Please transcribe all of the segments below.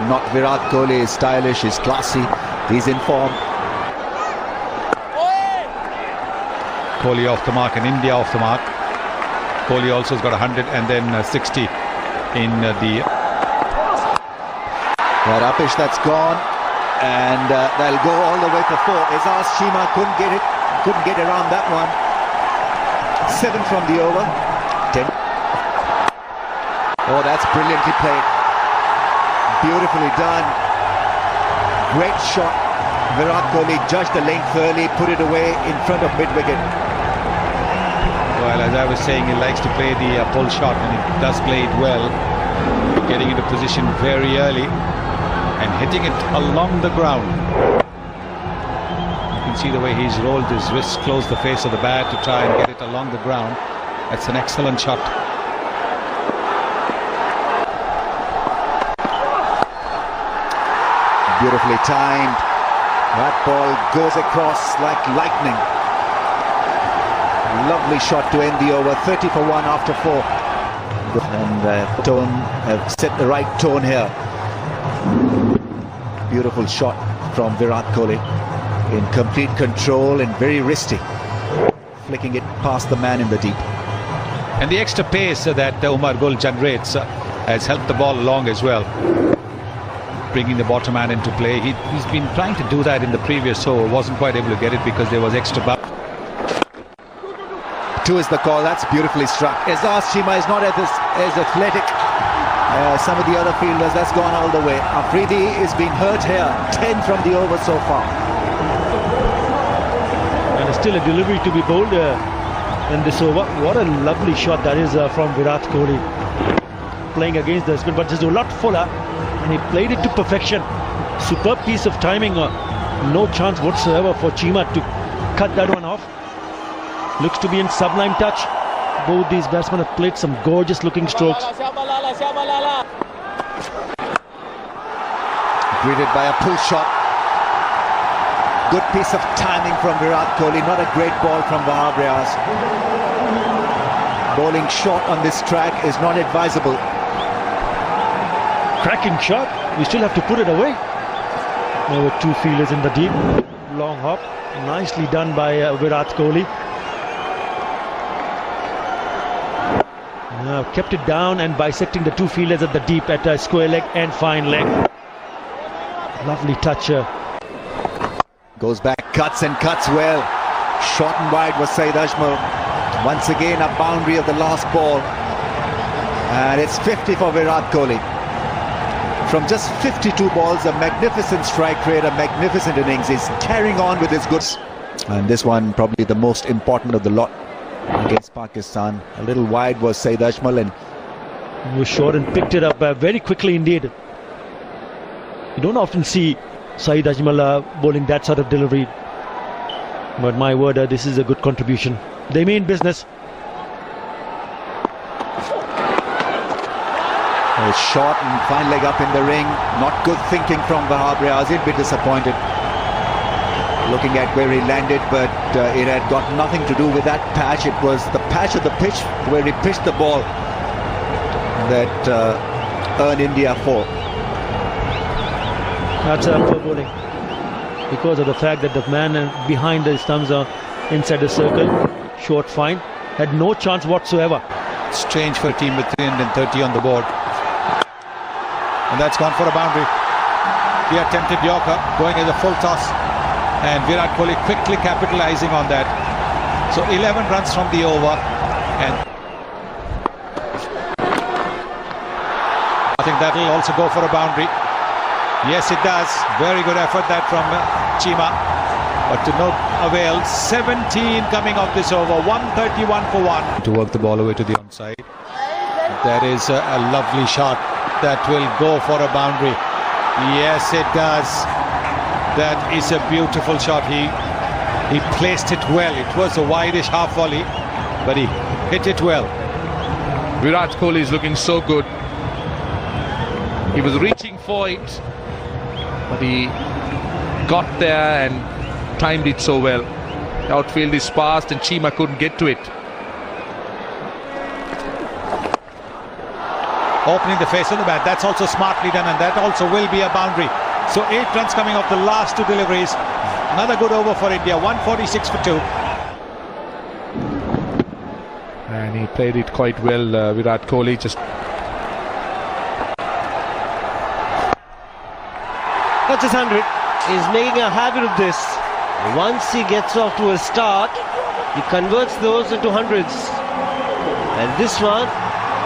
Not Virat Kohli is stylish, is classy, he's in form. Kohli off the mark and India off the mark. Kohli also has got 100 and then 60 in the... That upish that's gone, and they'll go all the way for 4. Azaz Shima couldn't get around that one. 7 from the over. 10. Oh, that's brilliantly played. Beautifully done. Great shot. Virat Kohli judged the length early, put it away in front of mid-wicket. Well, as I was saying, he likes to play the pull shot, and he does play it well. Getting into position very early and hitting it along the ground. You can see the way he's rolled his wrists close the face of the bat to try and get it along the ground. That's an excellent shot. Beautifully timed. That ball goes across like lightning. Lovely shot to end the over. 30 for 1 after 4. And tone have set the right tone here. Beautiful shot from Virat Kohli. In complete control and very risky. Flicking it past the man in the deep. And the extra pace that Umar Gul generates has helped the ball along as well. Bringing the bottom man into play. He's been trying to do that in the previous over, wasn't quite able to get it because there was extra bounce. 2 is the call. That's beautifully struck. Azaz Shima is not as athletic as some of the other fielders. That's gone all the way. Afridi is being hurt here. 10 from the over so far. And still a delivery to be bowled in this over. What a lovely shot that is from Virat Kohli. Playing against the spin, but just a lot fuller. And he played it to perfection. Superb piece of timing. No chance whatsoever for Chima to cut that one off. Looks to be in sublime touch. Both these batsmen have played some gorgeous looking strokes. Greeted by a pull shot. Good piece of timing from Virat Kohli. Not a great ball from Wahab Riaz. Bowling short on this track is not advisable. Cracking shot. We still have to put it away. There were 2 fielders in the deep. Long hop. Nicely done by Virat Kohli. Now kept it down and bisecting the 2 fielders at the deep at a square leg and fine leg. Lovely touch. Goes back, cuts and cuts well. Short and wide was Saeed Ajmal. Once again a boundary of the last ball. And it's 50 for Virat Kohli. From just 52 balls, a magnificent strike rate, a magnificent innings. He's carrying on with his goods. And this one probably the most important of the lot against Pakistan. A little wide was Saeed Ajmal, and he was short and picked it up very quickly indeed. You don't often see Saeed Ajmal bowling that sort of delivery. But my word, this is a good contribution. They mean business. A short and fine leg up in the ring. Not good thinking from Wahab Riaz. He'd be disappointed looking at where he landed, but it had got nothing to do with that patch. It was the patch of the pitch where he pitched the ball that earned India 4. That's poor bowling because of the fact that the man behind the stumps are inside the circle. Short fine. Had no chance whatsoever. Strange for a team with 330 on the board. And that's gone for a boundary. He attempted Yorker, going as a full toss, and Virat Kohli quickly capitalizing on that. So 11 runs from the over, and I think that will also go for a boundary. Yes, it does. Very good effort that from Chima, but to no avail. 17 coming off this over. 131 for 1 to work the ball away to the onside. That is a lovely shot. That will go for a boundary. Yes, it does. That is a beautiful shot. He placed it well. It was a wideish half volley, but he hit it well. Virat Kohli is looking so good. He was reaching for it, but he got there and timed it so well. The outfield is fast and Chima couldn't get to it. opening the face of the bat. That's also smartly done, and that also will be a boundary. So 8 runs coming off the last 2 deliveries. Another good over for India, 146 for 2. And he played it quite well, Virat Kohli. Just that's his 100. He's making a habit of this. Once he gets off to a start, he converts those into hundreds. And this one,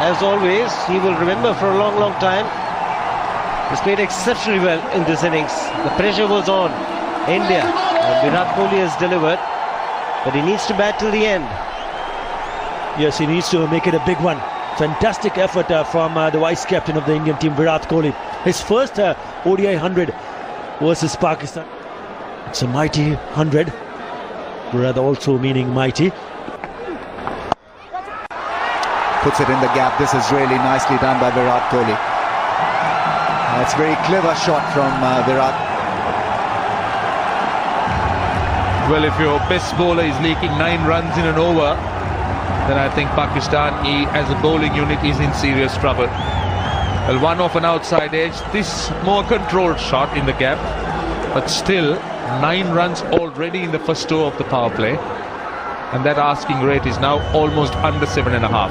as always, he will remember for a long, long time. He's played exceptionally well in this innings. The pressure was on India, and Virat Kohli has delivered, but he needs to bat till the end. Yes, he needs to make it a big one. Fantastic effort from the vice captain of the Indian team, Virat Kohli. His first ODI 100 versus Pakistan. It's a mighty 100, rather also meaning mighty. Puts it in the gap. This is really nicely done by Virat Kohli. That's a very clever shot from Virat. well, if your best bowler is leaking 9 runs in an over, then I think Pakistan, as a bowling unit, is in serious trouble. Well, one off an outside edge, this more controlled shot in the gap, but still 9 runs already in the first over of the power play, and that asking rate is now almost under 7.5.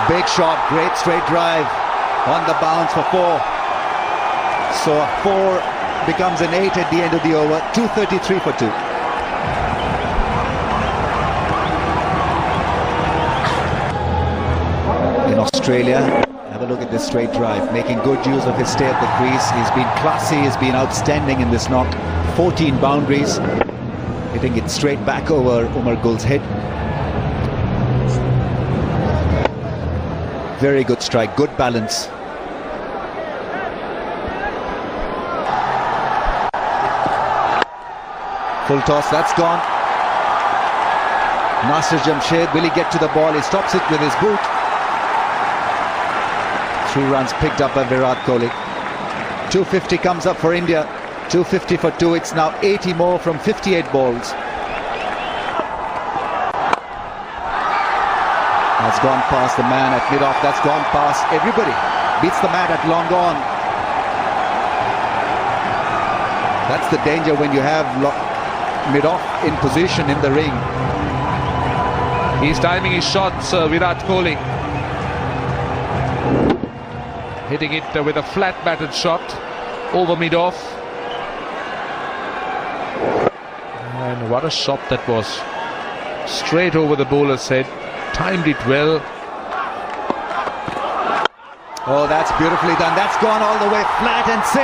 Big shot, great straight drive on the bounce for 4. So a 4 becomes an 8 at the end of the over. 233 for 2. In Australia, have a look at this straight drive, making good use of his stay at the crease. He's been classy, he's been outstanding in this knock. 14 boundaries, hitting it straight back over Umar Gul's head. Very good strike, good balance. Full toss, that's gone. Nasir Jamshed, will he get to the ball? He stops it with his boot. 3 runs picked up by Virat Kohli. 250 comes up for India. 250 for 2. It's now 80 more from 58 balls. That's gone past the man at mid-off. That's gone past everybody. Beats the man at long on. That's the danger when you have mid-off in position in the ring. He's timing his shots, Virat Kohli. Hitting it with a flat batted shot over mid-off. And what a shot that was. Straight over the bowler's head. Timed it well. Oh, that's beautifully done. That's gone all the way flat and 6.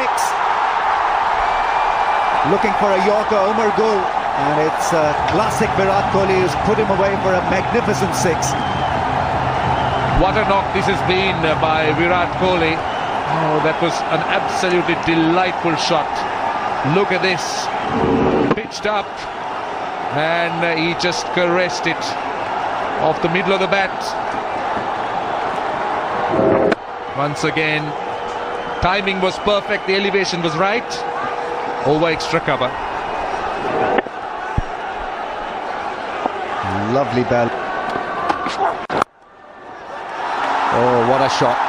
Looking for a Yorker, Umar Gul. And it's classic Virat Kohli who's put him away for a magnificent 6. What a knock this has been by Virat Kohli. Oh, that was an absolutely delightful shot. Look at this. Pitched up. And he just caressed it off the middle of the bat. Once again, timing was perfect, the elevation was right. Over extra cover. Lovely ball. Oh, what a shot.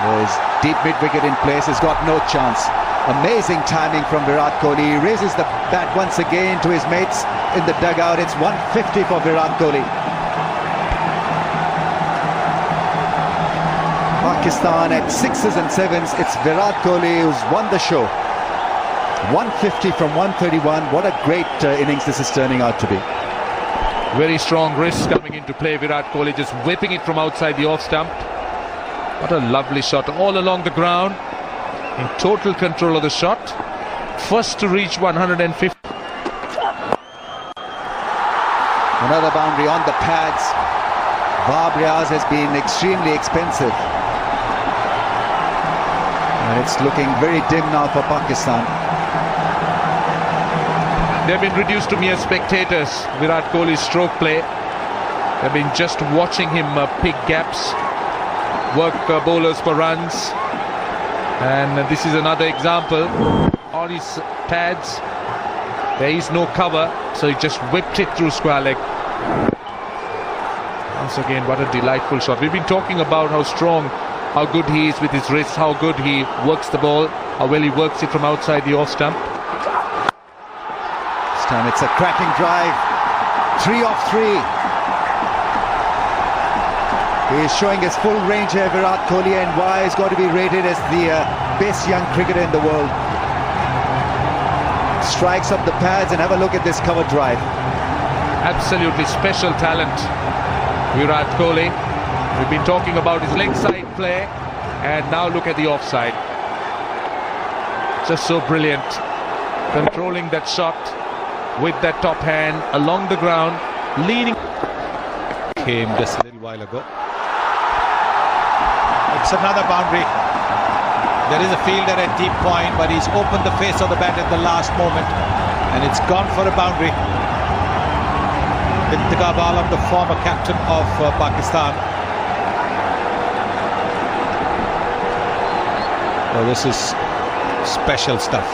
There's deep mid-wicket in place, he's got no chance. Amazing timing from Virat Kohli. He raises the bat once again to his mates in the dugout. It's 150 for Virat Kohli. Pakistan at 6s and 7s. It's Virat Kohli who's won the show. 150 from 131. What a great innings this is turning out to be. Very strong wrist coming into play. Virat Kohli just whipping it from outside the off stump. What a lovely shot all along the ground. In total control of the shot. First to reach 150. Another boundary on the pads. Bob Riaz has been extremely expensive. And it's looking very dim now for Pakistan. They've been reduced to mere spectators. Virat Kohli's stroke play. They've been just watching him pick gaps, work bowlers for runs. And this is another example. On his pads, there is no cover, so he just whipped it through square leg. Once again, what a delightful shot. We've been talking about how strong, how good he is with his wrist, how good he works the ball, how well he works it from outside the off stump. This time it's a cracking drive. 3 off 3. He is showing his full range here, Virat Kohli, and why he's got to be rated as the best young cricketer in the world. Strikes up the pads, and have a look at this cover drive. Absolutely special talent, Virat Kohli. We've been talking about his leg side play, and now look at the offside. Just so brilliant, controlling that shot with that top hand along the ground, leaning. Came just a little while ago. It's another boundary. There is a fielder at deep point, but he's opened the face of the bat at the last moment, and it's gone for a boundary. Intikhab Alam, the former captain of Pakistan. Oh, this is special stuff.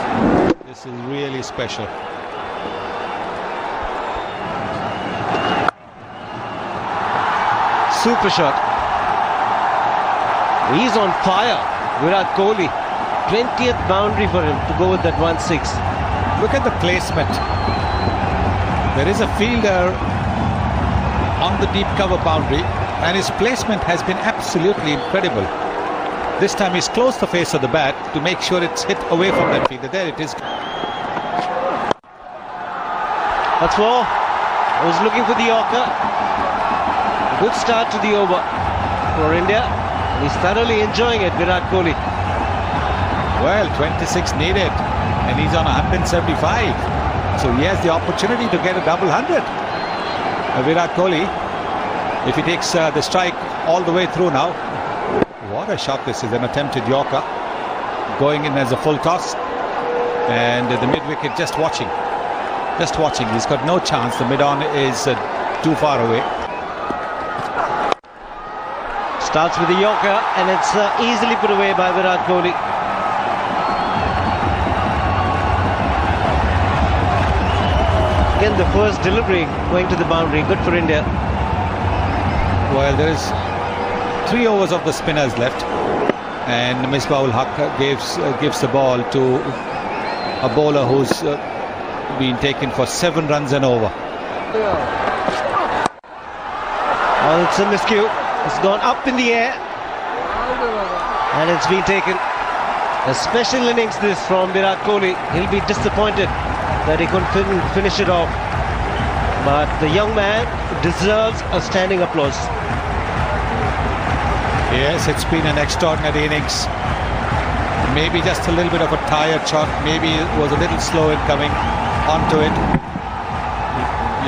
This is really special. Super shot. He's on fire, Virat Kohli. 20th boundary for him to go with that 1-6. Look at the placement. There is a fielder on the deep cover boundary, and his placement has been absolutely incredible. This time he's closed the face of the bat to make sure it's hit away from that fielder. There it is. That's 4. I was looking for the Yorker. Good start to the over for India. He's thoroughly enjoying it, Virat Kohli. Well, 26 needed, and he's on 175. So he has the opportunity to get a double 100. Virat Kohli, if he takes the strike all the way through now. What a shot this is, an attempted Yorker. Going in as a full toss. And the mid-wicket just watching. Just watching. He's got no chance. The mid-on is too far away. Starts with the Yorker, and it's easily put away by Virat Kohli. Again, the first delivery going to the boundary. Good for India. Well, there is 3 overs of the spinners left, and Misbah-ul-Haq gives the ball to a bowler who's been taken for 7 runs and over. Oh, it's a miscue. It's gone up in the air, and it's been taken. A special innings this from Virat Kohli. He'll be disappointed that he couldn't finish it off, but the young man deserves a standing applause. Yes, it's been an extraordinary innings. Maybe just a little bit of a tired shot. Maybe it was a little slow in coming onto it.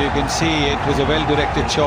You can see it was a well-directed shot.